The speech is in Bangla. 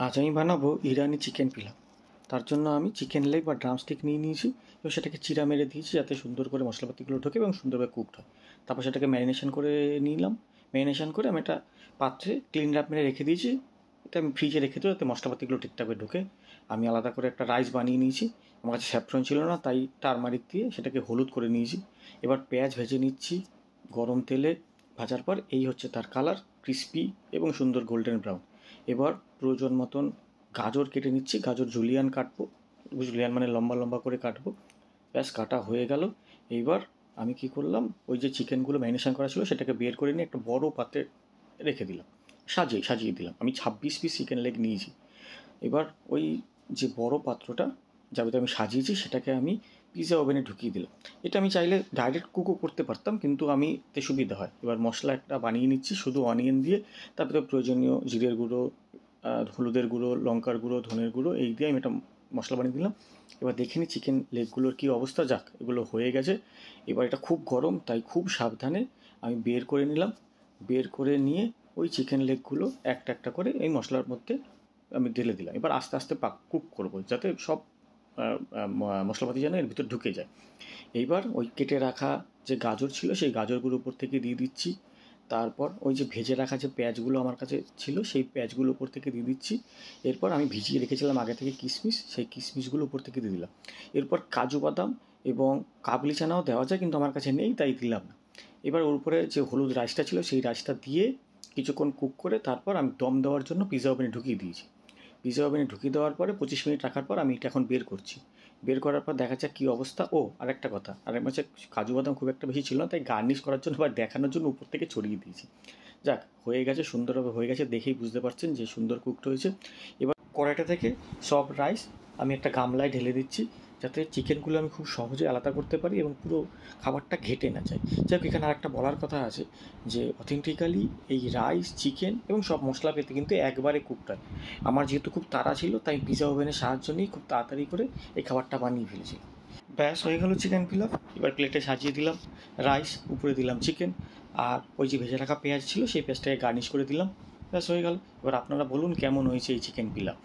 আজ আমি বানাবো ইরানি চিকেন পিলাও। তার জন্য আমি চিকেন লেগ বা ড্রামস্টিক নিয়ে নিয়েছি এবং সেটাকে চিরা মেরে দিয়েছি যাতে সুন্দর করে মশলাপাতিগুলো ঢোকে এবং সুন্দরভাবে কুকড হয়। তারপর সেটাকে ম্যারিনেশন করে নিলাম। ম্যারিনেশন করে আমি একটা পাত্রে ক্লিন র্যাপ মেরে রেখে দিয়েছি। এটা আমি ফ্রিজে রেখে দেবো যাতে মশলাপাতিগুলো ঠিকঠাকভাবে ঢোকে। আমি আলাদা করে একটা রাইস বানিয়ে নিয়েছি। আমার কাছে স্যাফরন ছিল না, তাই টারমারিক দিয়ে সেটাকে হলুদ করে নিয়েছি। এবার পেঁয়াজ ভেজে নিচ্ছি গরম তেলে। ভাজার পর এই হচ্ছে তার কালার, ক্রিস্পি এবং সুন্দর গোল্ডেন ব্রাউন। এবার প্রয়োজন মতন গাজর কেটে নিচ্ছি। গাজর জুলিয়ান কাটবো, জুলিয়ান মানে লম্বা লম্বা করে কাটবো। ব্যাস কাটা হয়ে গেল। এইবার আমি কি করলাম, ওই যে চিকেনগুলো ম্যারিনেশন করা ছিল সেটাকে বের করে নিয়ে একটা বড় পাত্রে রেখে দিলাম, সাজিয়ে দিলাম। আমি 26 পিস চিকেন লেগ নিয়েছি। এবার ওই যে বড় পাত্রটা যাতে আমি সাজিয়েছি সেটাকে আমি পিৎজা ওভেনে ঢুকিয়ে দিলাম। এটা আমি চাইলে ডাইরেক্ট কুকও করতে পারতাম, কিন্তু আমি এতে সুবিধা হয়। এবার মশলা একটা বানিয়ে নিচ্ছি শুধু অনিয়ন দিয়ে। তারপরে প্রয়োজনীয় জিরের গুঁড়ো, হলুদের গুঁড়ো, লঙ্কার গুঁড়ো, ধনের গুঁড়ো এই দিয়ে আমি একটা মশলা বানিয়ে দিলাম। এবার দেখে নিই চিকেন লেগগুলোর কী অবস্থা। যাক, এগুলো হয়ে গেছে। এবার এটা খুব গরম, তাই খুব সাবধানে আমি বের করে নিলাম। বের করে নিয়ে ওই চিকেন লেগগুলো একটা একটা করে এই মশলার মধ্যে আমি ঢেলে দিলাম। এবার আস্তে আস্তে কুক করবো যাতে সব মশলাপাতি যেন এর ভিতর ঢুকে যায়। এইবার ওই কেটে রাখা যে গাজর ছিল সেই গাজরগুলোর উপর থেকে দিয়ে দিচ্ছি। তারপর ওই যে ভেজে রাখা যে পেঁয়াজগুলো আমার কাছে ছিল সেই পেঁয়াজগুলো উপর থেকে দিয়ে দিচ্ছি। এরপর আমি ভিজিয়ে রেখেছিলাম আগে থেকে কিশমিশ, সেই কিশমিশগুলো উপর থেকে দিয়ে দিলাম। এরপর কাজু বাদাম এবং কাবলি চানাও দেওয়া যায়, কিন্তু আমার কাছে নেই তাই দিলাম না। এবার ওর উপরে যে হলুদ রাইসটা ছিল সেই রাইসটা দিয়ে কিছুক্ষণ কুক করে তারপর আমি দম দেওয়ার জন্য পিৎজা ওভেনে ঢুকিয়ে দিয়েছি। পিৎজা ওভেনে ঢুকিয়ে দেওয়ার পরে 25 মিনিট রাখার পর আমি এটা এখন বের করছি। বের করার পর দেখা যাক কী অবস্থা। ও আরেকটা কথা, আরেক মাসে কাজু বাদাম খুব একটা বেশি ছিল না, তাই গার্নিশ করার জন্য বা দেখানোর জন্য উপর থেকে ছড়িয়ে দিয়েছি। যাক, হয়ে গেছে, সুন্দরভাবে হয়ে গেছে, দেখেই বুঝতে পারছেন যে সুন্দর কুকড হয়েছে। এবার কড়াইটা থেকে সব রাইস আমি একটা গামলায় ঢেলে দিচ্ছি যাতে চিকেনগুলো আমি খুব সহজে আলাদা করতে পারি এবং পুরো খাবারটা ঘেটে না যায়। যাক, এখানে আরেকটা বলার কথা আছে যে অথেন্টিক্যালি এই রাইস, চিকেন এবং সব মশলা পেতে কিন্তু একবারে কুকড হয়। আমার যেহেতু খুব তাড়া ছিল তাই পিৎজা ওভেনের সাহায্য নিয়ে খুব তাড়াতাড়ি করে এই খাবারটা বানিয়ে ফেলেছি। ব্যাস হয়ে গেল চিকেন পিলাও। এবার প্লেটে সাজিয়ে দিলাম রাইস, উপরে দিলাম চিকেন, আর ওই যে ভেজে রাখা পেঁয়াজ ছিল সেই পেঁয়াজটাকে গার্নিশ করে দিলাম। ব্যাস হয়ে গেল। এবার আপনারা বলুন কেমন হয়েছে এই চিকেন পিলাও।